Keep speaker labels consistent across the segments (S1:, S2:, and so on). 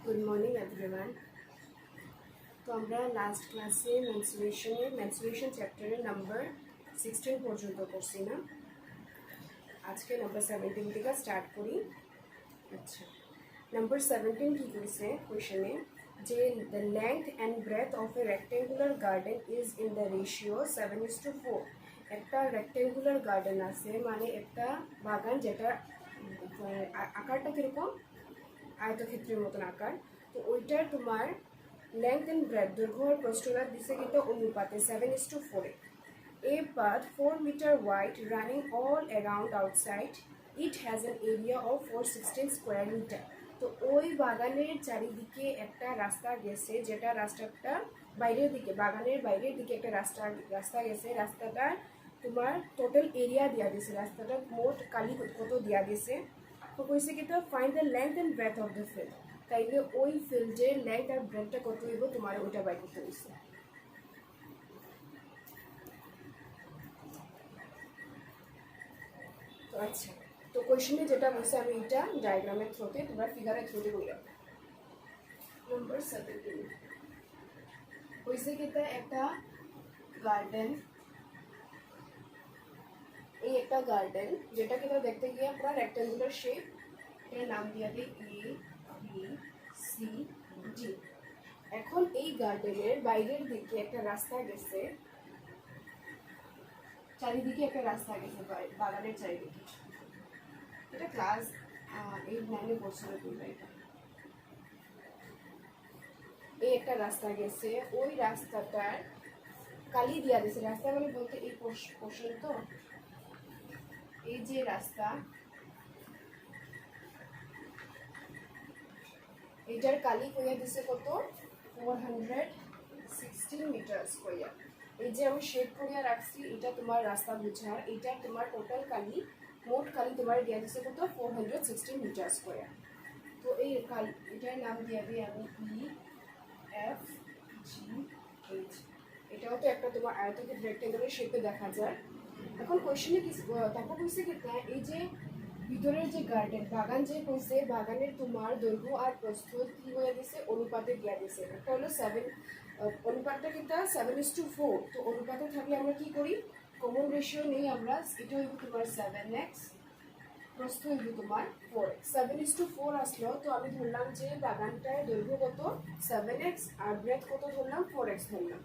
S1: Good morning everyone. তো আমরা last ক্লাসে মেনসুরেশন চ্যাপ্টারের নাম্বার 16 পর্যন্ত করছি না, আজকে নাম্বার 17 থেকে স্টার্ট করি। আচ্ছা, নাম্বার 17 কি করেছে কোয়েশনে, যে the length and breadth of a rectangular garden is in the ratio 7:4। একটা রেক্টেঙ্গুলার গার্ডেন আছে, মানে একটা বাগান যেটা আকারটা কীরকম, আয়তক্ষেত্রের মতন আকার। তো ওইটার তোমার লেংথ অ্যান্ড ব্রেথ, দৈর্ঘ্য আর প্রস্থতা দিছে কিন্তু অনুপাতে 7:4। A path 4 meter wide running all around outside. It has an area of 416 square meter. তো ওই বাগানের চারিদিকে একটা রাস্তা গেছে, যেটা রাস্তাটা বাইরের দিকে, বাগানের বাইরের দিকে একটা রাস্তা গেছে। রাস্তাটা তোমার টোটাল এরিয়া দিয়া দিছে, রাস্তাটা মোট কালি কত দিয়া দিছে। তো কইছে কি, তো find the length and breadth of the field. তাইলে ওই ফিল্ডের লেংথ আর ব্রেথটা কত হইব তোমার ওইটা বাই করতে হইছে। আচ্ছা, তো কোয়েশনে যেটা বলছে আমি এটা ডায়াগ্রামের থ্রুতে, তোমরা ফিগারের থ্রুতে করি। নাম্বার 17 হয়েছে কি, একটা গার্ডেন, এই একটা গার্ডেন যেটা কিন্তু দেখতে গিয়ে পুরো রেক্টেঙ্গুলার শেপ, এর নাম দিয়ে দিই ABCD। এখন এই গার্ডেনের বাইরের দিকে একটা রাস্তা গেছে, চারিদিকে একটা রাস্তা গেছে বাগানের চারিদিকে। এটা ক্লাস 8-9 বছরের তোমরা এটা। এই একটা রাস্তা গেছে, ওই রাস্তাটার কালি দিয়া দিয়েছে। রাস্তা মানে বলতে এই পোর্শন, তো এই যে রাস্তা, এইটার কালি কইয়া দিছে কত, 416 মিটার কইয়া। এই যে আমি শেড করিয়া রাখছি, এটা তোমার রাস্তা বুঝার, এটা তোমার টোটাল কালি, মোট কালি তোমার দিয়া দিছে কত, 416 মিটার কইয়া। তো এই এটার নাম দিয়া দিই আমি EFGH। এটাও তো একটা তোমার আয়তক্ষেত্র রেক্টেঙ্গুলার শেপে দেখা যায়। এখন কোয়েশ্চেনে কি তারপর কইছে কি, এই যে ভিতরের যে গার্ডেন বাগান যে কইছে, বাগানের তোমার দৈর্ঘ্য আর প্রস্থ কি হয়ে গেছে, অনুপাতে দেওয়া দিয়েছে। একটা হলো 7, অনুপাতটা কিন্তু 7:4। তো অনুপাতে থাকলে আমরা কি করি, কমন রেশিও নেই আমরা। এটা হইব তোমার 7x, প্রস্থ হইব তোমার 4x। 7:4 আসলো, তো আমি ধরলাম যে বাগানটার দৈর্ঘ্য কত 7x আর ব্রেথ কত ধরলাম 4x ধরলাম।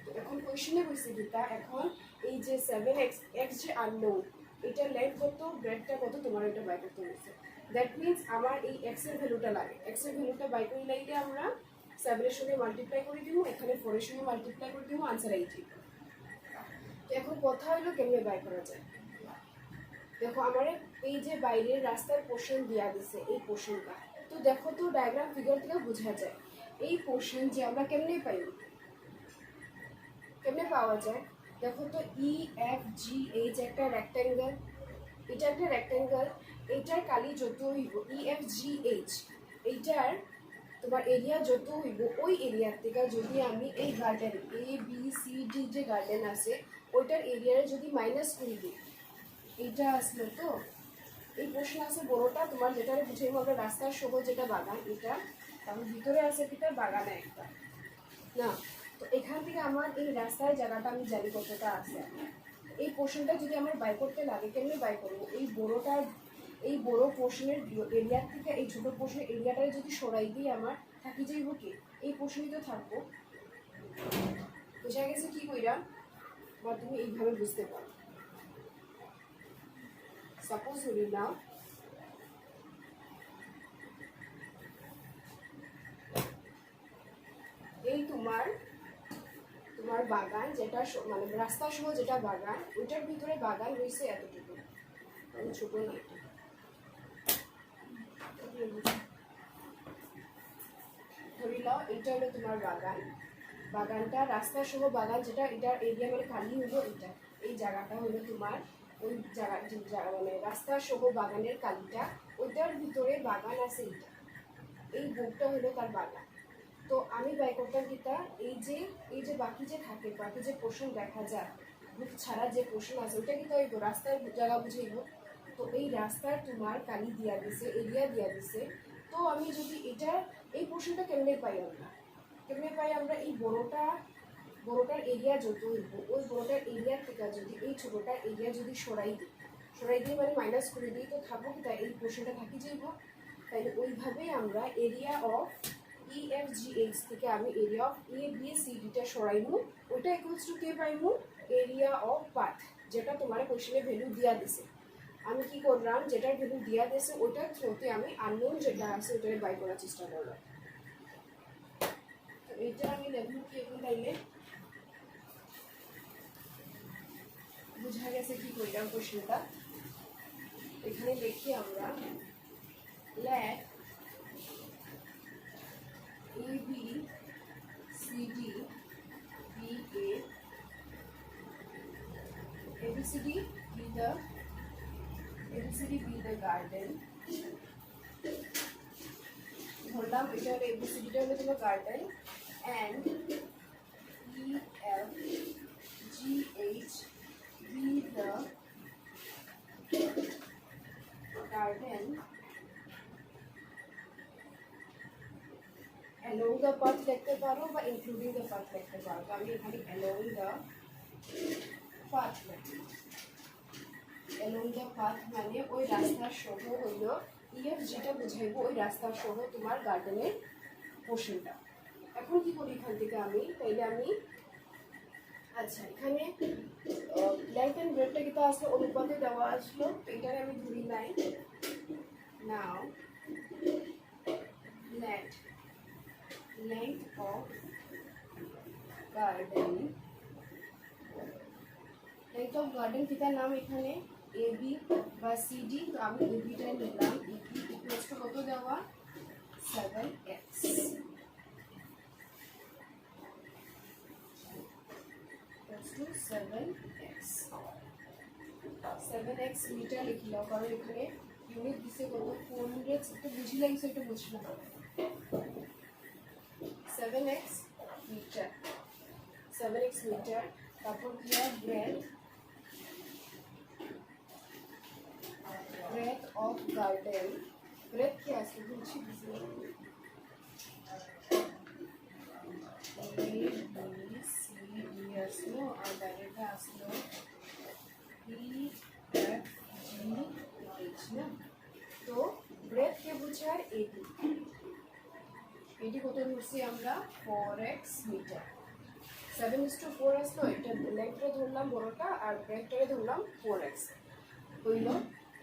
S1: তো এখন কোয়েশনে বলছি যেটা, এখন এই যে 7x যে আননোন, এটার লেন্থ কত, ব্রেথটা কত, তোমার এটা বাই করতে হয়েছে। দ্যাট মিনস আমার এই x এর ভ্যালুটা লাগে, x এর ভ্যালুটা বাই করে লাগলে আমরা 7 এর সঙ্গে মাল্টিপ্লাই করে দিব, এখানে 4 এর সঙ্গে মাল্টিপ্লাই করে দিব, আনসার 80। তো এখন কথা হলো কেমনে বাই করা যায়। দেখো আমার এই যে বাইরের রাস্তার পোর্শন দেওয়া দিছে, এই পোর্শনটা তো দেখো তো ডায়াগ্রাম ফিগার থেকে বোঝা যায়। এই পোর্শন যে আমরা কেমনে পাই, কেমনে পাওয়া যায়, দেখো তো EFGH একটা রেক্টেঙ্গল, এটা একটা রেক্টেঙ্গল, এইটার কালি যত হইব EFGH, এইটার তোমার এরিয়া যত হইব, ওই এরিয়ার থেকে যদি আমি এই গার্ডেন ABCD যে গার্ডেন আছে ওইটার এরিয়ারে যদি মাইনাস করে দিই, এইটা আসলো তো এই পোর্শন আছে বড়টা তোমার, যেটা বুঝে আমরা রাস্তার সহ যেটা বাগান, এটা তাহলে ভিতরে আছে কিটা বাগানে একটা না। তো এখান থেকে আমার এই রাস্তার জায়গাটা আমি জানি কতটা আছে, এই পোর্শনটা যদি আমার বাই করতে লাগে, কেমনি বাই করবো, এই বড়টার এই বড় পোর্শনের এরিয়ার থেকে এই ছোটো পোর্শনের এরিয়াটা যদি সরাই দিই, আমার থাকি যাইব কি, এই পোর্শনই তো থাকবো। বোঝা গেছে কি কইরা, বা তুমি এইভাবে বুঝতে পারো। সাপোজ ধরি নাও এই তোমার বাগান, যেটা মানে রাস্তা সহ যেটা বাগান, ওইটার ভিতরে বাগান রয়েছে এতটুকু, ছোট না এটা। ধরি নাও এটা হলো তোমার বাগান, বাগানটা রাস্তা সহ বাগান, যেটা এটার এরিয়া মানে খালি হলো এটা, এই জায়গাটা হলো তোমার ওই জায়গা মানে রাস্তা সহ বাগানের কালিটা, ওইটার ভিতরে বাগান আছে এটা, এই বুকটা হলো তার বাগান। তো আমি বাই করতাম কিটা, এই যে বাকি যে থাকে, বাকি যে পোর্শন দেখা যায়, বুক ছাড়া যে পোর্শন আছে ওইটা কিন্তু ওই রাস্তার জায়গা বুঝেইব। তো এই রাস্তার তোমার কালি দিয়া দিছে, এরিয়া দিয়া দিছে। তো আমি যদি এটা এই পোর্শনটা কেমনে পাই আমরা এই বড়টার এরিয়া যত হইব ওই বড়টার এরিয়ার থেকে যদি এই ছোটটার এরিয়া যদি সরাই দিই মানে মাইনাস করে দিই তো থাকবো কি তাই এই পোর্শনটা থাকি যাইব। তাইলে ওইভাবেই আমরা এরিয়া অফ EFGH থেকে আমি এরিয়া অফ ABCDটা সরাইমু, ওইটা ইকুয়ালস টু কে পাইমু এরিয়া অফ পাথ, যেটা তোমার কোশ্চেনে ভ্যালু দিয়া দিছে। আমি কি করলাম, যেটার ভ্যালু দিয়া দিয়েছে ওইটার থ্রুতে আমি আননোন যেটা আছে ওইটাকে বাই করার চেষ্টা করলাম। তো এইটা আমি লিখবো কি এখন, তাইলে বুঝা গেছে কি কইলাম কোশ্চেনটা। এখানে দেখি আমরা let ABCD be ABCD be the garden. ধরলাম এটা হলো ABCDটা হলো তোমার garden and EFGH be the garden along the path লিখতে পারো বা including the path লিখতে পারো। তো আমি এখানে along the path লিখি। along the path মানে ওই রাস্তার সহ হইল EF যেটা বুঝাইবো ওই রাস্তার সহ তোমার গার্ডেনের পোর্শনটা। এখন কি করি এখান থেকে আমি, তাইলে আমি আচ্ছা এখানে লেন্থ এন্ড ব্রেডটা কিন্তু আসলে অনুপাতে দেওয়া আসলো, তো এটারে আমি ধরি নাই। নাও length of garden কিটার নাম এখানে AB বা CD, তো আমি ABটা নিলাম। AB ইকুয়ালস টু কত দেওয়া 7x 7x মিটার লিখলাম, কারণ এখানে ইউনিট দিছে কত 400, একটু বুঝি লাগছে একটু বুঝলাম 7x মিটার তারপর কি breadth of garden, breadth কি আছে বুঝছি ABCD আসলো আর বাইরেটা আসলো EFGH না। তো ব্রেথ কে বোঝায় এটি কত ধরছি আমরা 4x মিটার। 7:4 আসলো, এটা লেগটা ধরলাম বড়টা আর ব্রেথটারে ধরলাম 4x হইল।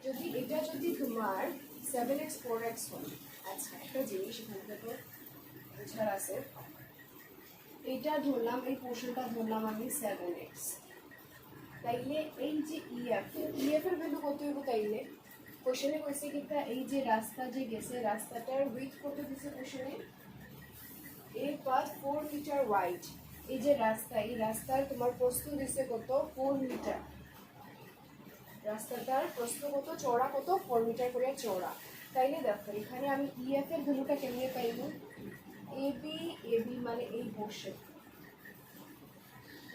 S1: যদি এটা যদি তোমার 7x 4x হয়, আচ্ছা একটা জিনিস এখানে তো বোঝার আছে, এইটা ধরলাম এই পোর্শনটা ধরলাম আমি 7x, তাইলে এই যে EF এর ভ্যালু কত হইব, তাইলে কোশ্চেনে কইছে কিটা এই যে রাস্তা যে গেছে রাস্তাটার উইথ কত দিছে কোশ্চেনে, এই পাথ 4 মিটার ওয়াইড। এই যে রাস্তা, এই রাস্তার তোমার প্রস্থ দিছে কত 4 মিটার, রাস্তাটার প্রস্থ কত, চওড়া কত 4 মিটার করে চওড়া। তাইলে দেখো এখানে আমি EF এর ভ্যালুটা কেমনে পাইব, AB মানে এই পোর্শন,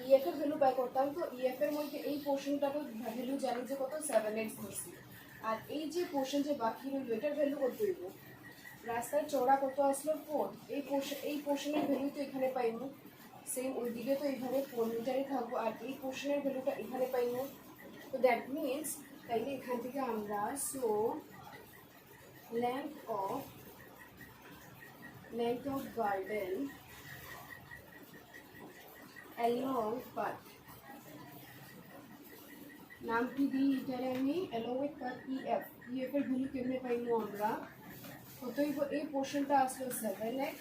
S1: EF এর ভ্যালু বাই করতাম, তো EF এর মধ্যে এই পোর্শনটারও ভ্যালু জানি যে কত 7x ধরছি, আর এই যে পোর্শন যে বাকি রইল এটার ভ্যালু কত হইব, রাস্তার চওড়া কত আসলো 4, এই পোর্শনের ভ্যালু তো এখানে পাইব, সেম ওইদিকে তো এইভাবে 4 মিটারই থাকবো, আর এই পোর্শনের ভ্যালুটা এখানে পাইব। তো দ্যাট মিনস তাইলে এখান থেকে আমরা length of garden along path নামটি দিই, এটারে আমি along with path EF এর ভ্যালু কেমনে পাইবো আমরা, কত হইব, এই পোর্শনটা আসলো 7x,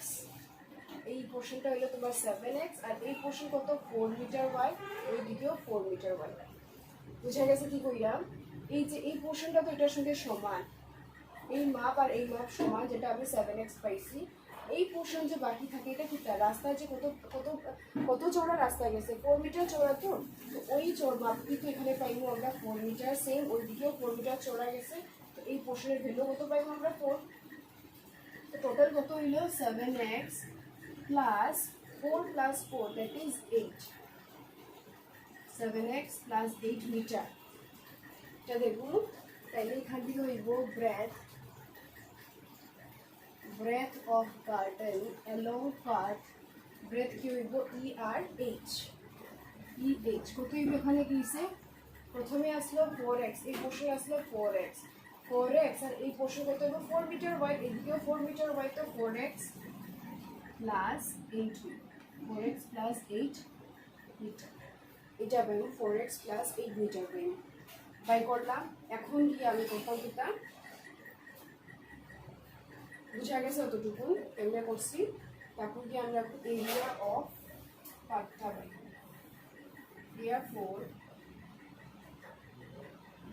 S1: এই পোর্শনটা হইলো তোমার 7x, আর এই পোর্শন কত 4 মিটার ওয়াইড, ওই দিকেও 4 মিটার ওয়াইড। বুঝা গেছে কি কইলাম, এই যে এই পোর্শনটা তো এটার সঙ্গে সমান, এই মাপ আর এই মাপ সমান, যেটা আমি 7x পাইছি। এই পোর্শন যে বাকি থাকে এটা কি রাস্তায় যে কত কত কত চওড়া রাস্তা গেছে 4 মিটার চওড়া, তো ওই মাপ কিন্তু এখানে পাইবো আমরা 4 মিটার, সেম ওই দিকেও 4 মিটার চওড়া গেছে, তো এই পোর্শনের ভ্যালু কত পাইবো আমরা 4। তো টোটাল কত হইল 7x plus 4 plus 4 that is 8, 7x plus 8 metre. এটা দেখুন তাইলে এখান থেকে হইব breadth of garden along path breadth কি হইব ERH EH কত হইব এখানে কি হইছে প্রথমে আসলো 4x এই পোর্শনে আসলো 4x 4x আর এই পোর্শন কত হইব 4 মিটার ওয়াইড এদিকেও 4 মিটার ওয়াইড তো 4x plus 8 4x plus 8 metre এটা পাইব 4x প্লাস 8 মিটার পাইব বাই করলাম এখন কি আমি করতাম কিটা বুঝা গেছে অতটুকু এমনি করছি তারপর কি আমরা এরিয়া অফ পার্টটা পাই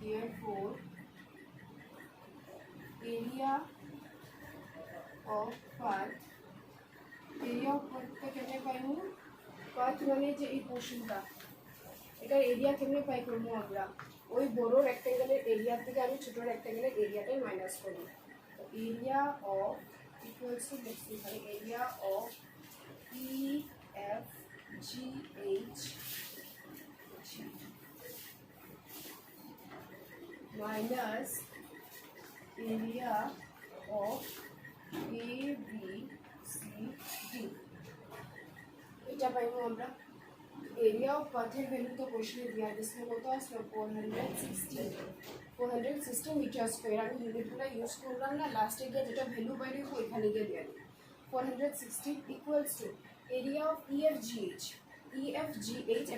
S1: therefore area of path কেমনে পাইমু পাথ মানে যে এই পোর্শনটা এটা এরিয়া কেমনে পাই করবো আমরা ওই বড় রেক্ট্যাঙ্গেলের এরিয়া থেকে আমি ছোট রেক্ট্যাঙ্গেলের এরিয়াটাই মাইনাস করব তো এরিয়া অফ ইকুয়ালস টু লিখছি এখানে area of EFGH minus area of ABCD এটা পাইবো আমরা এরিয়া অফ পাথের ভ্যালু তো কোশ্চেনে দেওয়া আছে কত আসলো 416 মিটার স্কয়ার আমি ইউনিটগুলো ইউজ করলাম না লাস্টে গিয়ে যেটা ভ্যালু বাইরে ওইখানে গিয়ে দেওয়া 416 equals to area of EFGH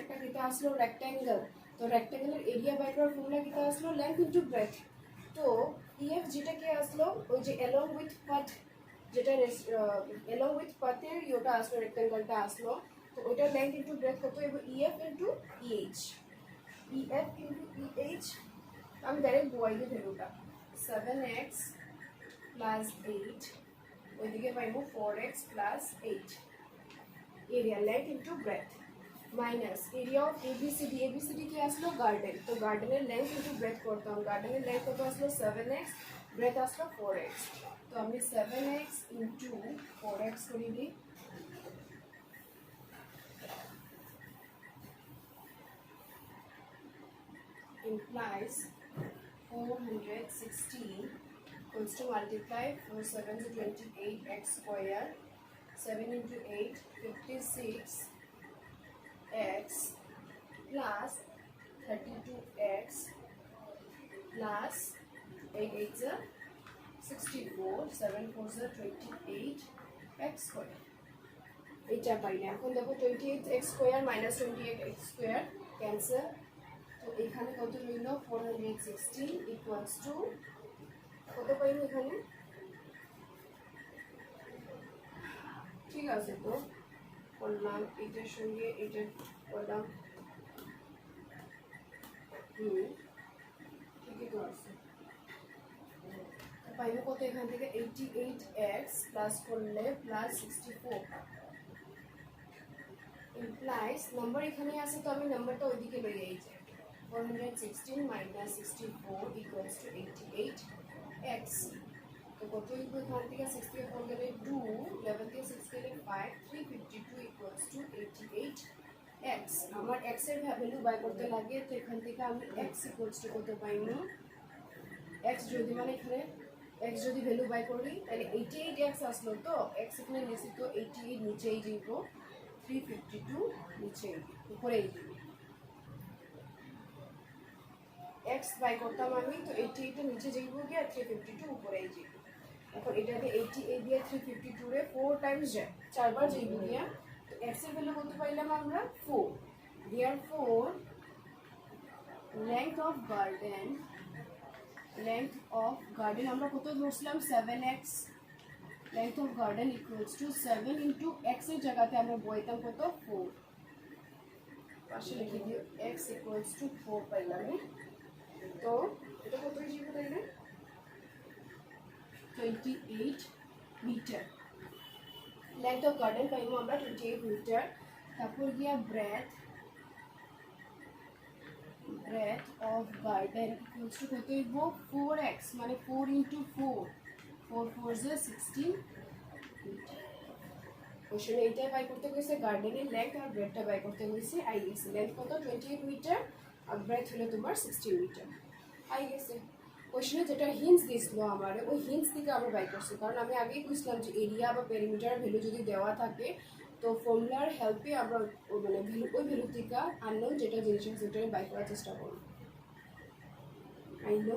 S1: একটা কিটা আসলো রেক্ট্যাঙ্গেল তো রেক্ট্যাঙ্গেলের এরিয়া বাই করার ফর্মুলা কিটা আসলো লেন্থ ইনটু ব্রেথ তো EFGটা কি আসলো ওই যে along with path যেটা along with pathের ইয়োটা আসলো রেক্ট্যাঙ্গেলটা আসলো তো ওইটার লেন্থ ইনটু ব্রেথ কত হবে EF ইনটু EH আমি ডাইরেক্ট বসাই দিই ভ্যালুটা 7x প্লাস 8 ওইদিকে পাইবো 4x plus 8 area length into breadth minus area of ABCD কি আসলো গার্ডেন তো গার্ডেনের লেন্থ ইনটু ব্রেথ করতাম গার্ডেনের লেন্থ কত আসলো 7x ব্রেথ আসলো 4x তো আমি 7x ইনটু 4x করে দিই implies 416 equals to multiply 4 7 to 28x square 7 into 8 56 x plus 32x plus 8 8 64 7 4 28 x square এটা পাইলে এখন দেখো 28x square minus 28x square cancel তো এখানে কত হইল 416 equals to কত পাইল এখানে ঠিক আছে তো করলাম এটার সঙ্গে এটা করলাম ঠিকই তো আছে পাইব কত এখান থেকে 88x প্লাস করলে প্লাস 64 implies নাম্বার এখানে আছে তো আমি নাম্বারটা ওইদিকে লই যাই 416 minus 64 equals to 88x তো কত হইব এখান থেকে 64 গেলে 2 11 থেকে 6 গেলে 5 352 equals to 88x আমার x এর ভ্যালু বাই করতে লাগে তো এখান থেকে আমি x equals to কত পাইমু x যদি মানে এখানে x যদি ভ্যালু বাই করি তাহলে 88x আসলো তো x এখানে নিচে তো 88 নিচেই যাইব 352 নিচে উপরেই যাইব x বাই করতাম আমি তো 88 এর নিচে যাইব গিয়া 352 উপরেই যাইব এখন এটাকে 88 দিয়ে 352 রে 4 টাইমস যায় চারবার যাইব গিয়া তো x এর ভ্যালু কত পাইলাম আমরা 4 therefore length of garden আমরা কত ধরছিলাম 7x length of garden equals to 7 into x এর জায়গাতে আমরা বইতাম কত 4 পাশে লিখে দিও x equals to 4 পাইলাম তো এটা কত হিসেবে তাইলে 28 মিটার length of garden পাইবো আমরা 28 মিটার তারপর গিয়া breadth of garden equals to কত হইব 4x মানে 4 into 4 4 4 is 16 কোশ্চেনে এইটাই বাই করতে কইছে গার্ডেনের লেন্থ আর ব্রেডটা বাই করতে কইছে আই গেছে লেন্থ কত 28 মিটার আর ব্রেডথ হলো তোমার 16 মিটার আই গেছে কোশ্চেনে যেটা হিন্টস দিছিল আমার ওই হিন্টস থেকে আমরা বাই করছি, কারণ আমি আগেই বুঝলাম যে এরিয়া বা পেরিমিটার ভ্যালু যদি দেওয়া থাকে তো ফর্মুলার হেল্পে আমরা মানে ভ্যালু ওই ভ্যালু থেকে আননোন যেটা জিনিস আছে সেটা বাই করার চেষ্টা করব। আইনো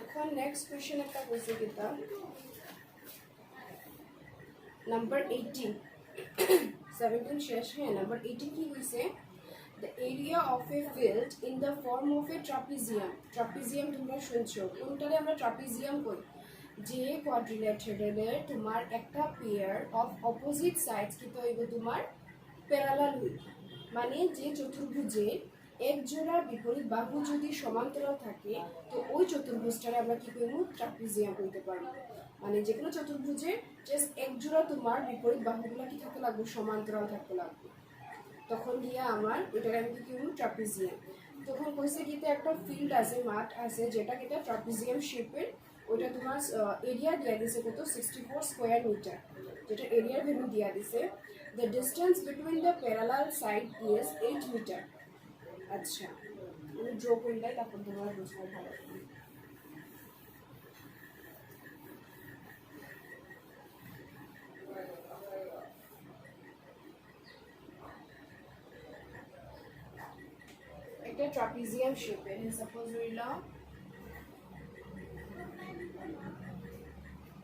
S1: এখন নেক্সট কোয়েশ্চেন একটা কইছে কিতা নাম্বার 18 17 শেষ হ্যাঁ নাম্বার 18 কি কইছে the area of a field in the form of a trapezium তোমরা শুনছো কোনটারে আমরা trapezium কই যে কোয়াড্রিল্যাটেরালের তোমার একটা পেয়ার অফ অপোজিট সাইডস কি তো হইব তোমার প্যারালাল হইব, মানে যে চতুর্ভুজে এক জোড়া বিপরীত বাহু যদি সমান্তরাল থাকে তো ওই চতুর্ভুজটারে আমরা কি কইব ট্রাপিজিয়াম কইতে পারবো। মানে যে কোনো চতুর্ভুজে জাস্ট এক জোড়া তোমার বিপরীত বাহুগুলো কি থাকতে লাগবে সমান্তরাল থাকতে লাগবে, তখন গিয়া আমার এটাকে আমি কি কইব ট্রাপিজিয়াম। তখন কইছে কিতে একটা ফিল্ড আছে মাঠ আছে যেটা কিটা ট্রাপিজিয়াম শেপের, ওইটা তোমার এরিয়া দিয়া দিছে কত 64 স্কয়ার মিটার, যেটা এরিয়ার ভ্যালু দিয়া দিছে the distance between the parallel side is 8 metre. আচ্ছা আমি ড্র করলাই তারপর তোমার বুঝতে ভালো। একটা ট্রাপিজিয়াম শেপের সাপোজ হইলাম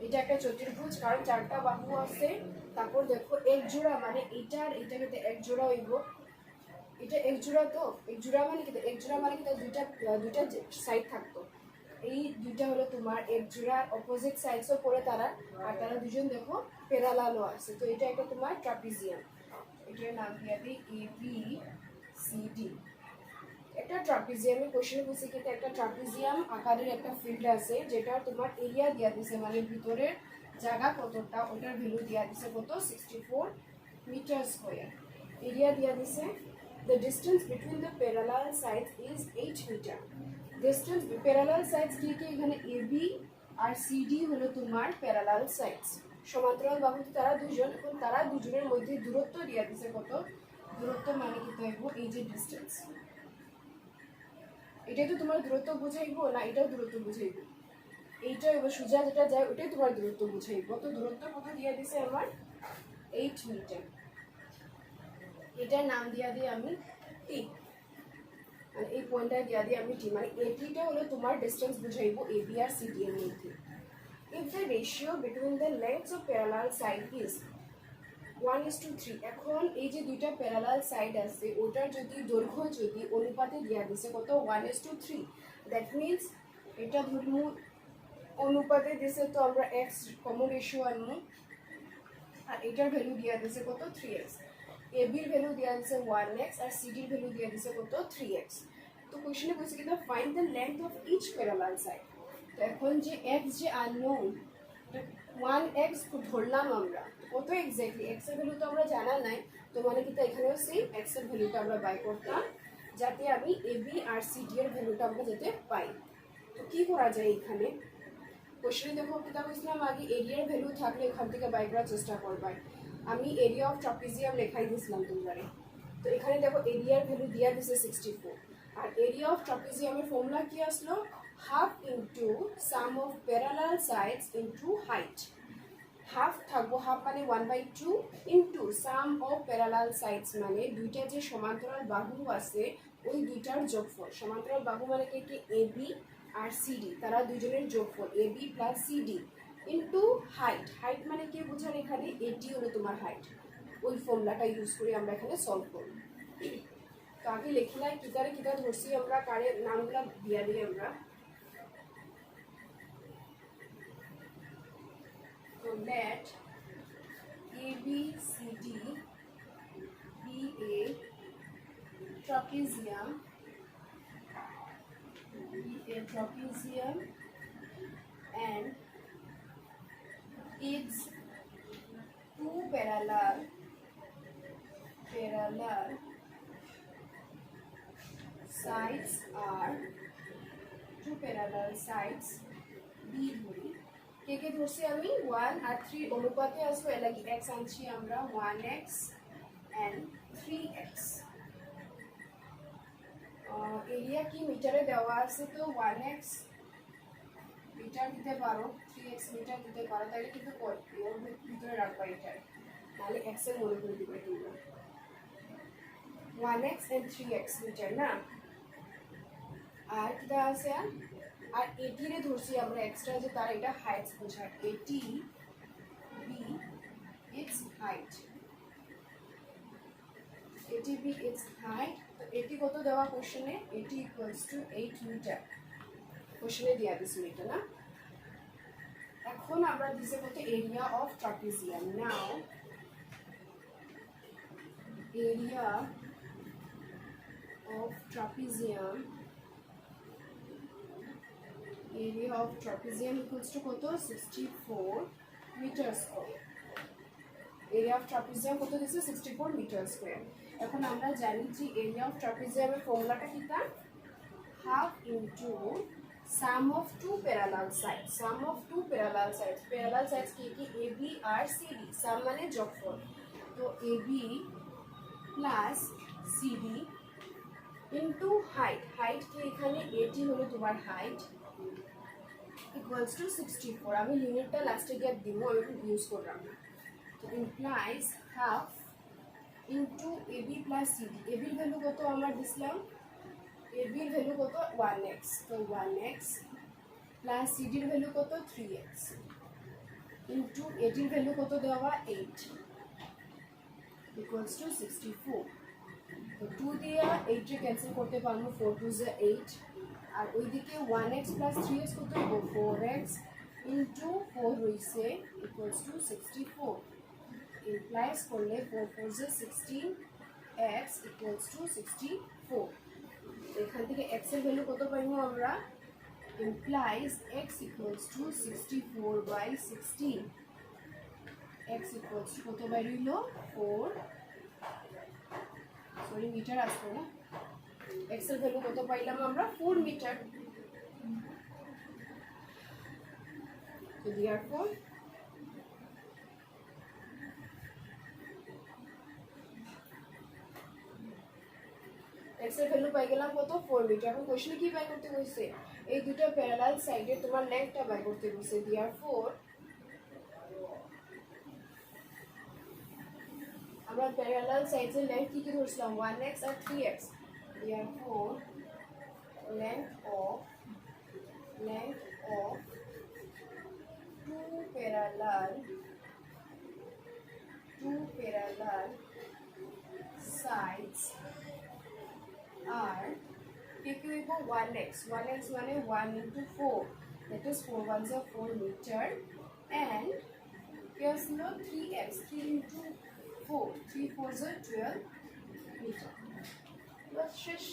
S1: এটা একটা চতুর্ভুজ, কারণ চারটা বাহু আছে, তারপর দেখো এক জোড়া মানে এটার এটাকে এক জোড়া হইব, এটা এক জোড়া তো এক জোড়া মানে কি এক জোড়া মানে কি দুইটা দুইটা সাইড থাকতো, এই দুইটা হলো তোমার এক জোড়া অপোজিট সাইডসও পড়ে তারা, আর তারা দুজন দেখো প্যারালালও আছে, তো এটা একটা তোমার ট্রাপিজিয়াম। এটার নাম দিয়া দিই এ বি সি ডি। একটা ট্রাপিজিয়ামের কোশ্চেন বুঝছে কিন্তু একটা ট্রাপিজিয়াম আকারের একটা ফিল্ড আছে যেটা তোমার এরিয়া দিয়া দিছে মানে ভিতরের জায়গা কতটা ওটার ভ্যালু দিয়া দিছে কত 64 মিটার স্কয়ার, এরিয়া দিয়া দিছে the distance between the parallel sides is 8 meter। distance parallel sides কি কি এখানে AB আর CD হলো তোমার parallel sides, সমান্তরাল বাহু তারা দুজন, এখন তারা দুজনের মধ্যে দূরত্ব দিয়া দিছে কত, দূরত্ব মানে কি হইব এই যে ডিসটেন্স, এটাই তো তোমার দূরত্ব বুঝাইবো না এটাও দূরত্ব বুঝাইবো, এইটা এবার সোজা যেটা যায় ওটাই তোমার দূরত্ব বুঝাইবো, তো দূরত্ব কত দিয়া দিছে আমার 8 মিটার। এটার নাম দিয়া দিই আমি টি, মানে এই পয়েন্টটা দিয়া দিই আমি টি, মানে এটিটা হলো তোমার ডিসটেন্স বুঝাইবো এবি আর সিডি এর মধ্যে। If the ratio between the legs of parallel side is 1:3, এখন এই যে দুইটা প্যারালাল সাইড আছে ওটার যদি দৈর্ঘ্য যদি অনুপাতে দিয়া দিছে কত 1:3, দ্যাট মিনস এটা ধরমু অনুপাতে দিছে তো আমরা এক্স কমন রেশিও আনমু, আর এটার ভ্যালু দিয়া দিছে কত 3x, এবির ভ্যালু দিয়া দিছে 1x আর সিডির ভ্যালু দিয়া দিছে কত 3x। তো কোশ্চেনে বলছে কি find the length of each parallel side, তো এখন যে x যে আননোন 1x ধরলাম আমরা, কত এক্স্যাক্টলি x এর ভ্যালু তো আমরা জানা নাই, তো মানে কি এখানেও সেম x এর ভ্যালুটা আমরা বাই করতাম যাতে আমি এবি আর সিডি এর ভ্যালুটা আমরা যাতে পাই। তো কি করা যায় এখানে কোশ্চেনে দেখো কিতাব ইসলাম আগে এরিয়ার ভ্যালু থাকলে এখান থেকে বাই করার চেষ্টা করবাই, আমি এরিয়া অফ ট্রাপিজিয়াম লেখাই দিয়েছিলাম তোমরা, তো এখানে দেখো এরিয়ার ভ্যালু দিয়া দিছে 64, আর এরিয়া অফ ট্রাপিজিয়ামের ফর্মুলা কি আসলো half into sum of parallel sides into height, half থাকবো হাফ মানে 1/2 into sum of parallel sides মানে দুইটা যে সমান্তরাল বাহু আছে ওই দুইটার যোগফল, সমান্তরাল বাহু মানে কি এবি আর সিডি তারা দুজনের যোগফল AB plus CD into height, height মানে কি বোঝান এখানে এটি হলো তোমার হাইট, ওই ফর্মুলাটা ইউজ করে আমরা এখানে সলভ করব। তো আগে লেখিলাই কিতারে কিতা ধরছি আমরা কারে নামগুলা দিয়া দিই আমরা, তো let ABCD be a trapezium and its two parallel sides are B ধরি, কে কে ধরছি আমি 1 আর 3 অনুপাতে আসবো এর লাগি x আনছি আমরা 1x and 3x, এরিয়া কি মিটারে দেওয়া আছে, তো 1x মিটার দিতে পারো, 3x মিটার দিতে পারো, তাহলে কিন্তু ওর ভিতরে রাখবা এটা, তাহলে x এর মনে করে দিবে তোমরা 1x and 3x মিটার না। আর কিটা আছে, আর এটি রে ধরছি আমরা এক্সট্রা যে তার এটা হাইট বোঝায়, এটি বি ইটস হাইট, এটি বি ইটস হাইট। তো এটি কত দেওয়া কোশ্চেনে, এটি ইকুয়ালস টু 8 মিটার, কোশ্চেনে দেওয়া দিছিল এটা না। এখন আমরা দিছে কত, area of trapezium. Now area of trapezium, area of trapezium equals to কত, 64 metre square. Area of trapezium কত দিছে, 64 মিটার স্কয়ার। এখন আমরা জানি যে এরিয়া অফ ট্রাপিজিয়ামের ফর্মুলাটা কিটা, half into sum of two parallel sides, sum of two parallel sides, parallel sides কি কি, এবি আর সিডি, সাম মানে যোগফল, তো AB plus CD into height, height কি এখানে এটি হলো তোমার হাইট, equals to 64। আমি ইউনিটটা লাস্টে গিয়ে দিব, আমি ইউজ করলাম না। তো implies half into AB plus CD, এবির ভ্যালু কত আমরা দিছিলাম, এবির ভ্যালু কত 1x, তো 1x প্লাস সিডির ভ্যালু কত 3x ইনটু এটির ভ্যালু কত দেওয়া 8 ইকুয়ালস টু 64। তো 2 দিয়ে 8 কে ক্যান্সেল করতে পারবো, 4 2 যে 8, আর ওইদিকে 1x প্লাস 3x কত হইব, 4x ইন্টু 4 হইছে ইকুয়ালস টু 64। ইমপ্লাইজ করলে 4 4 যে 16x ইকুয়ালস টু 64। এখান থেকে x এর ভ্যালু কত পাইবো আমরা, implies x equals to 64/16, x equals to কত বাই রইল 4, সরি মিটার আসবে না, x এর ভ্যালু কত পাইলাম আমরা 4 মিটার। তো therefore x এর ভ্যালু পাই গেলাম কত 4 মিটার। এখন কোশ্চেনে কি বাই করতে কইছে, এই দুটো প্যারালাল সাইডে তোমার লেংথটা বাই করতে কইছে, therefore আমরা প্যারালাল সাইডের লেংথ কি কি ধরছিলাম, 1x R 3x, therefore length of two parallel sides are equal to 1x, 1x মানে 1 into 4, that is 4 ones are 4 meter, and here's no 3x, 3 into 4, 3 4s are 12 meter। বাস শেষ,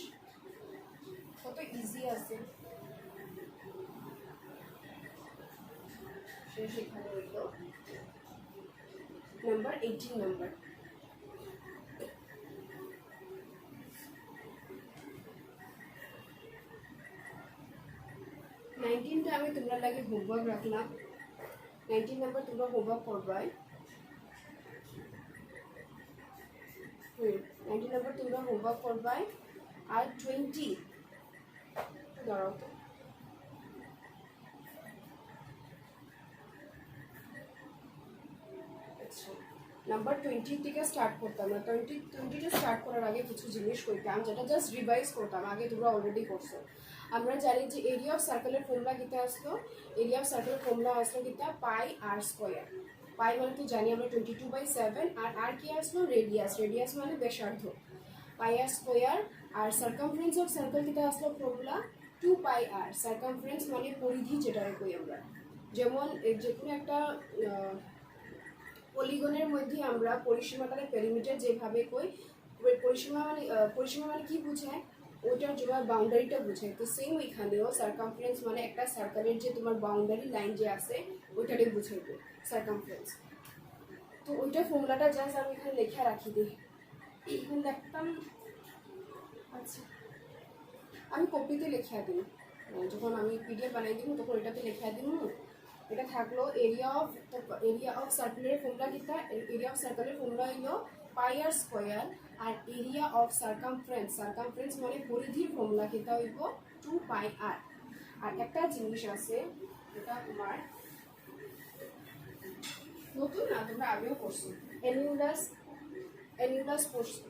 S1: কত easy আছে, শেষ। এখানে হইল নাম্বার 18 নাম্বার। 19টা আমি তোমরা লাগে হোমওয়ার্ক রাখলাম, 19 নাম্বার তোমরা হোমওয়ার্ক করবাই, 19 নাম্বার তোমরা হোমওয়ার্ক করবাই। আর 20 দাঁড়াও তো, আচ্ছা নাম্বার 20 থেকে স্টার্ট করতাম না, 20টা স্টার্ট করার আগে কিছু জিনিস করতাম যেটা জাস্ট রিভাইজ করতাম, আগে তোমরা অলরেডি করছো। আমরা জানি যে এরিয়া অফ সার্কেলের ফর্মুলা কিতা আসলো, এরিয়া অফ সার্কেলের ফর্মুলা আসলো কিতা পাই আর স্কয়ার, পাই মানে তো জানি আমরা 22/7, আর আর কি আসলো রেডিয়াস, রেডিয়াস মানে ব্যাসার্ধ, পাই আর স্কয়ার। আর সার্কামফারেন্স অফ সার্কেল কিতা আসলো ফর্মুলা 2 পাই আর, সার্কামফারেন্স মানে পরিধি যেটাকে কই আমরা, যেমন যে কোনো একটা পলিগনের মধ্যে আমরা পরিসীমাটাকে পেরিমিটার যেভাবে কই, পরিসীমা মানে কি বোঝায়, ওইটার জন্য বাউন্ডারিটা বোঝায়, তো সেম এখানেও সার্কামফারেন্স মানে একটা সার্কেলের যে তোমার বাউন্ডারি লাইন যে আছে ওইটাকে বোঝাইবে সার্কামফারেন্স। তো ওইটা ফর্মুলাটা জাস্ট আমি এখানে লেখা রাখি দিই, এখন দেখতাম, আচ্ছা আমি কপিতে লেখা দিই, যখন আমি পিডিএফ বানাই দিব তখন ওইটাতে লেখা দিব। এটা থাকলো এরিয়া অফ সার্কেলের ফর্মুলা কিতা, এরিয়া অফ সার্কেলের ফর্মুলা হইল পাই আর স্কয়ার আর এরিয়া অফ সার্কামফারেন্স মানে পরিধির ফর্মুলা কিতা হইব 2 পাই আর। আর একটা জিনিস আছে যেটা তোমার নতুন না, তোমরা আগেও পড়ছো, অ্যানিউলাস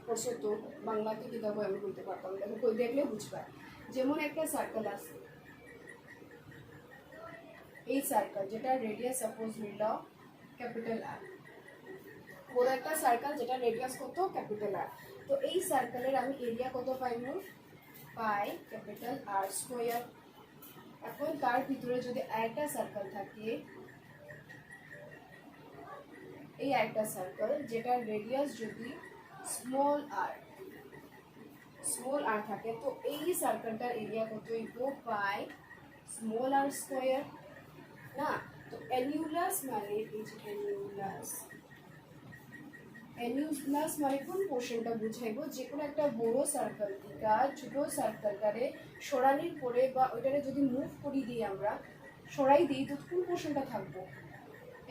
S1: পড়ছো তো, বাংলাতে কিতাব আমি বলতে পারতাম, দেখো দেখলে বুঝবা। যেমন একটা সার্কেল আছে, এই সার্কেল যেটা রেডিয়াস সাপোজ হইল ক্যাপিটাল আর, বড় একটা সার্কেল যেটা রেডিয়াস কত ক্যাপিটাল আর। তো এই সার্কেলের আমি এরিয়া কত পাইব, পাই ক্যাপিটাল আর স্কোয়ার। এখন তার ভিতরে যদি একটা সার্কেল থাকে, এই একটা সার্কেল যেটার রেডিয়াস যদি স্মল আর থাকে, তো এই সার্কেলটার এরিয়া কত হইব, পাই স্মল আর স্কোয়ার না। তো অ্যানিউলাস মানে এই যে অ্যানিউলাস মানে কোন পোর্শনটা বুঝাইব, যে কোনো একটা বড় সার্কেল থেকে ছোট সার্কেলটারে সরানির পরে বা ওইটারে যদি মুভ করি দিই, আমরা সরাই দিই, তো কোন পোর্শনটা থাকবো,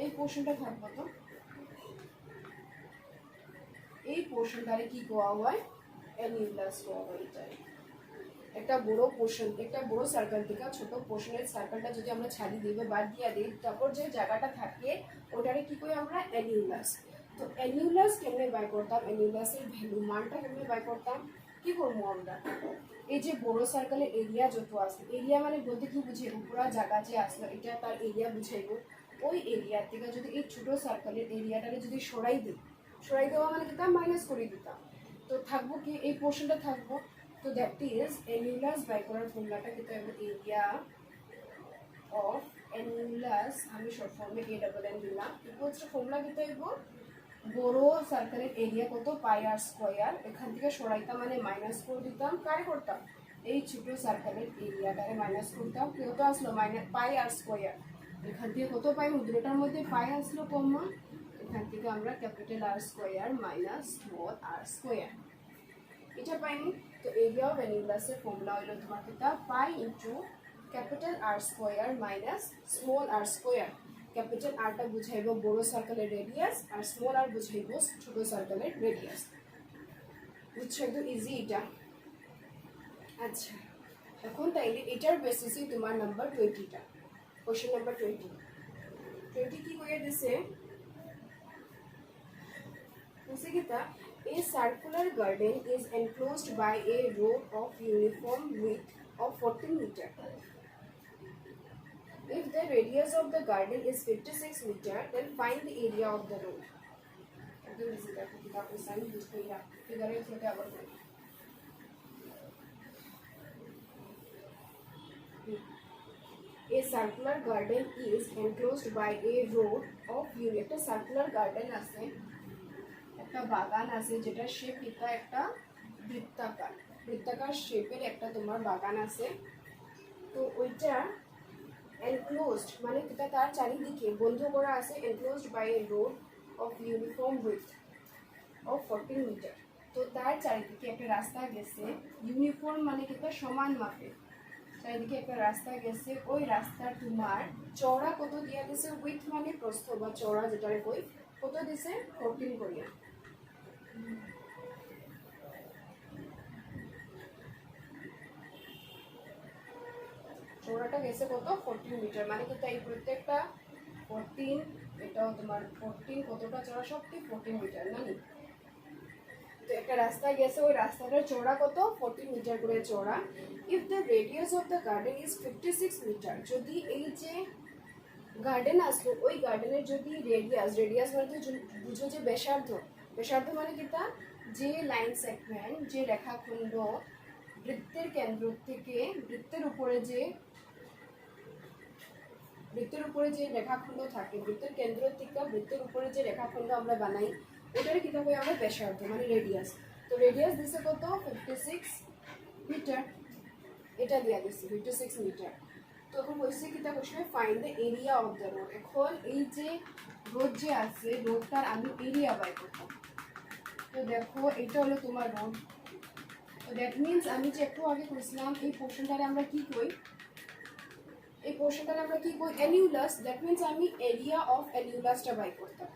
S1: এই পোর্শনটা থাকবো। তো এই পোর্শনটারে কি কোয়া হয়, অ্যানিউলাস কোয়া হয়। এটাই একটা বড় পোর্শন, একটা বড় সার্কেল থেকে ছোট পোর্শনের সার্কেলটা যদি আমরা ছাড়ি দিই বা বাদ দিয়ে দিই, তারপর যে জায়গাটা থাকে ওটারে কি করি আমরা, অ্যানিউলাস। তো অ্যানিউলাস কেমনে বাই করতাম, অ্যানিউলাসের ভ্যালু মানটা কেমনে বাই করতাম, কি করবো আমরা, এই যে বড় সার্কেলের এরিয়া যত আছে, এরিয়া মানে বলতে কি বুঝাইব, পুরো জায়গা যে আসলো এটা তার এরিয়া বুঝাইব। ওই এরিয়ার থেকে যদি এই ছোট সার্কেলের এরিয়াটারে যদি সরাই দেওয়া মানে দিতাম মাইনাস করে দিতাম, তো থাকবো কি, এই পোর্শনটা থাকবো। তো দ্যাট ইজ অ্যানিউলাস বাই করার ফর্মুলাটা কিন্তু এরিয়া অফ অ্যানিউলাস, আমি শর্ট ফর্মে ANN দিলাম, হচ্ছে ফর্মুলা কিন্তু হইব বড় সার্কেলের এরিয়া কত, পাই আর স্কোয়ার, এখান থেকে সরাইতাম মানে মাইনাস করে দিতাম, কারে করতাম, এই ছোট সার্কেলের এরিয়াটারে মাইনাস করতাম, কত আসলো মাইনাস পাই আর স্কোয়ার, এখান থেকে কত পাই, দুটোটার মধ্যে পাই আসলো কমন, এখান থেকে আমরা capital R square minus small R square এটা পাইনি। তো এরিয়া অফ অ্যানিউলাসের ফর্মুলা হলো তোমার কিতা, pi into capital R square minus small R square. Capital আরটা বুঝাইব বড় সার্কেলের রেডিয়াস, আর স্মল আর বুঝাইব ছোট সার্কেলের রেডিয়াস। বুঝছো, একদম ইজি এটা। আচ্ছা, এখন তাইলে এটার বেসিসে তোমার নাম্বার 20টা, কোশ্চেন নাম্বার 20 কি করে দিছে, a circular garden is enclosed by a road of uniform width of 14 meters. If the radius of the garden is 56 meters, then find the area of the road. A circular garden is enclosed by a road of unit. A circular garden আছে, একটা বাগান আছে যেটা shape এটা একটা বৃত্তাকার শেপের একটা তোমার বাগান আছে। তো ওইটা এনক্লোজড মানে এটা তার চারিদিকে বন্ধ করা আছে, enclosed by a road of uniform width of 14 metre. তো তার চারিদিকে একটা রাস্তা গেছে, ইউনিফর্ম মানে কিতা সমান মাপের, চারিদিকে একটা রাস্তা গেছে, ওই রাস্তার তোমার চওড়া কত দিয়া দিছে, উইথ মানে প্রস্থ বা চওড়া যেটারে কই, কত দিছে 14 করিয়া। চওড়াটা গেছে কত 14 মিটার, মানে কিন্তু এই প্রত্যেকটা 14, এটাও তোমার 14, কতটা চওড়া, সবটি 14 মিটার নানি। তো একটা রাস্তা গেছে, ওই রাস্তাটার চওড়া কত 14 মিটার করে চওড়া। If the radius of the garden is 56 metre, যদি এই যে গার্ডেন আসলো ওই গার্ডেনের যদি রেডিয়াস মানে বুঝো যে ব্যাসার্ধ মানে কিতা, যে লাইন সেগমেন্ট, যে রেখাখণ্ড বৃত্তের কেন্দ্র থেকে বৃত্তের উপরে যে রেখাখণ্ড থাকে, বৃত্তের কেন্দ্র থেকে বৃত্তের উপরে যে রেখাখণ্ড আমরা বানাই, ওটারে কিতা কই আমরা ব্যাসার্ধ মানে রেডিয়াস। তো রেডিয়াস দিছে কত 56 মিটার, এটা দিয়া দিছে 56 মিটার। তো এখন বলছে কিতা কোশ্চেনে find the area of the road. এখন এই যে রোড যে আছে, রোডটার আমি এরিয়া বাই করতাম। তো দেখো এটা হলো তোমার রোড, তো দ্যাট মিনস আমি যে একটু আগে করেছিলাম এই পোর্শনটারে আমরা কি কই, অ্যানিউলাস, দ্যাট মিনস আমি এরিয়া অফ অ্যানিউলাসটা বাই করতাম।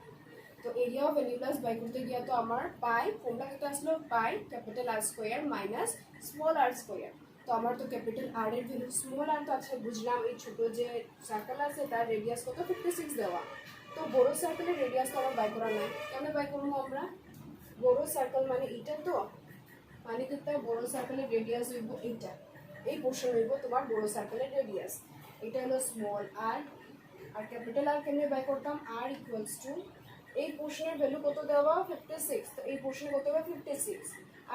S1: তো তো এরিয়া অফ অ্যানিউলাস বাই করতে গিয়া তো আমার পাই ফর্মুলা কত আসলো pi capital R square minus small R square. তো আমার তো ক্যাপিটাল আর এর ভ্যালু স্মল আর তো আচ্ছা বুঝলাম এই ছোট যে সার্কেল আছে তার রেডিয়াস কত 56 দেওয়া। তো বড় সার্কেলের রেডিয়াস তো আমার বাই করা নাই, কেমনে বাই করবো আমরা? বড় সার্কেল মানে এটা তো মানে কিন্তু বড় সার্কেলের রেডিয়াস হইব এইটা, এই পোর্শন হইব তোমার বড় সার্কেলের রেডিয়াস। এটা হলো স্মল আর, আর ক্যাপিটাল আর কেমনে বাই করতাম আর ইকুয়ালস টু এই পোর্শনের ভ্যালু কত দেওয়া 56, তো এই পোর্শনে কত হবে 56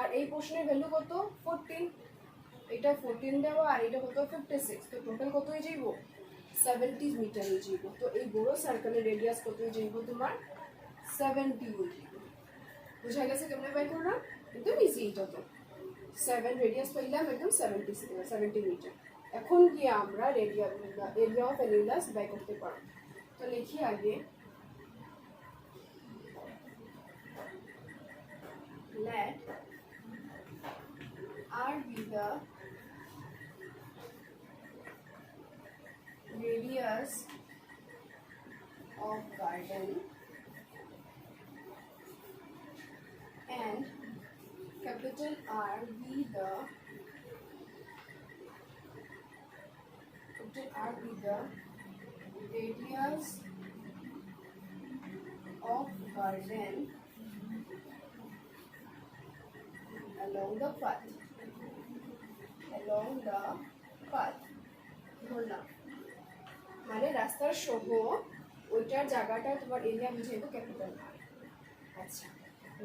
S1: আর এই পোর্শনের ভ্যালু কত 14, এটা 14 দেওয়া আর এটা কত 56, তো টোটাল কত হয়ে যাইব 70 মিটার হয়ে যাইব। তো এই বড় সার্কেলের রেডিয়াস কত হয়ে যাইব তোমার 70 হয়ে যাইব। বুঝা গেছে কেমনে বাই করলাম? একদম ইজি, এটা তো 7 রেডিয়াস পাইলাম একদম 70 মিটার। এখন গিয়ে আমরা এরিয়া অফ অ্যানিউলাস বাই করতে পারব। তো লিখি আগে let R be the radius of garden and capital R be the radius of garden along the path ধরলাম মানে রাস্তার সহ ওইটার জায়গাটা তোমার এরিয়া বুঝাইবো ক্যাপিটাল আর। আচ্ছা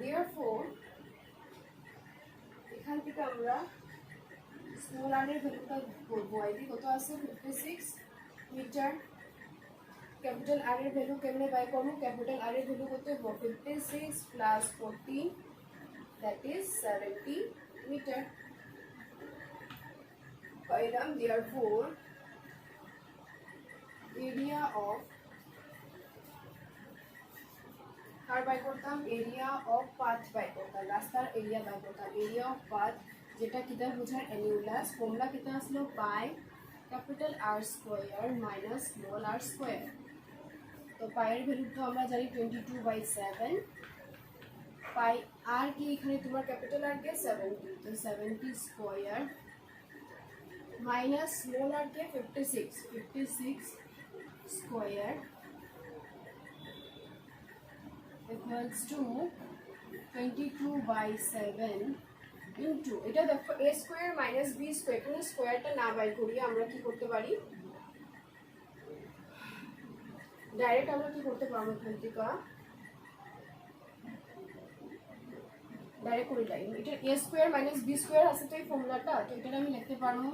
S1: therefore এখান থেকে আমরা স্মল আর এর ভ্যালুটা করবো, আইডি কত আছে 56 মিটার। ক্যাপিটাল আর এর ভ্যালু কেমনে বাই করবো? ক্যাপিটাল আর এর ভ্যালু কত হবে 56 প্লাস 14 that is 70 meter. পাইলাম therefore area of কার বাই করতাম এরিয়া অফ পাথ বাই করতাম, রাস্তার এরিয়া বাই করতাম। এরিয়া অফ পাথ যেটা কিতা বোঝায় অ্যানিউলাস, ফর্মুলা কিতা আসলো pi capital R square minus small R square. তো পাইয়ের ভ্যালু তো আমরা জানি 22/7, পাই আর কি এখানে তোমার ক্যাপিটাল আর কে 70, তো 70 স্কোয়ার মাইনাস স্মল আর কে 56 স্কোয়ার equals to 22/7 ইন্টু এটা দেখো a square minus b square, এখানে স্কোয়ারটা না বাই করি আমরা কি করতে পারি ডাইরেক্ট আমরা কি করতে পারবো এখান থেকে ডাইরেক্ট করে যাই। এটা a square minus b square আছে তো এই ফর্মুলাটা, তো এটা আমি লিখতে পারবো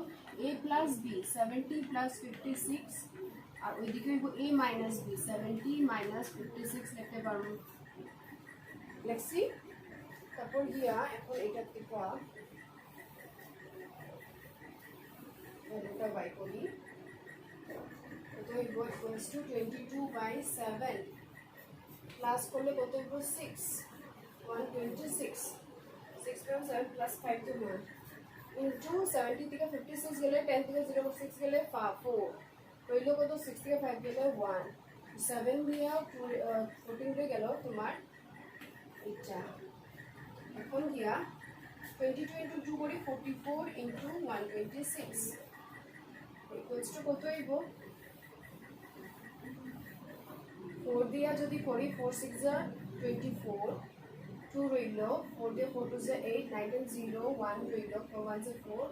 S1: a প্লাস b 70 প্লাস 56 আর ওইদিকে হইব a মাইনাস b 70 মাইনাস 56 লিখতে পারবো। লেখছি তারপর গিয়া এখন এটা থেকে এটা বাই করি, কত হইব ইকুয়ালস টু 22/7 প্লাস করলে কত হইব 6 126 6.7 প্লাস 5 to 1 ইন্টু 70 থেকে 56 গেলে 10 থেকে 0.6 গেলে 4 হইল কত 6 থেকে 5 গেলে 1 7 দিয়া 14 দিয়ে গেল তোমার এটা। এখন গিয়া 22 into 2 করি 44 into 126 ইকুয়ালস টু কত হইব 4 দিয়া যদি করি 4 6 যা 24 2 রইল 4 দিয়ে 4 2 যা 8 9 and 0 1 রইল 4 1 যা 4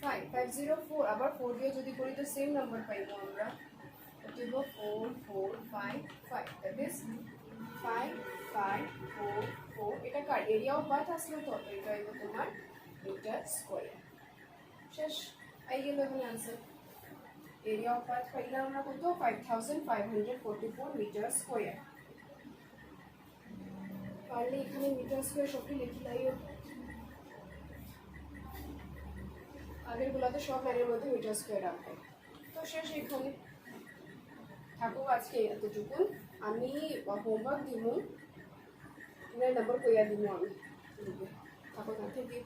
S1: 5 504 আবার 4 দিয়ে যদি করি তো সেম নাম্বার পাইবো আমরা, কত হইব 4 4 5 5 দ্যাট ইজ 5 5 4 4। এটা কার এরিয়া অফ পাথ আসলো, তো এটা হইব তোমার মিটার স্কয়ার। শেষ আই গেল এখন आंसर। এরিয়া অফ পাথ পাইলাম আমরা কত 5544 মিটার স্কয়ার। পারলে এখানে মিটার স্কয়ার সবটি লিখি লাইও, আগের গুলাতে সব লাইনের মধ্যে মিটার স্কয়ার রাখবে। তো শেষ এখানে থাকো আজকে এতটুকু। আমি হোমওয়ার্ক দিব, নাম্বার কইয়া দিব আমি থাকো না থেকে।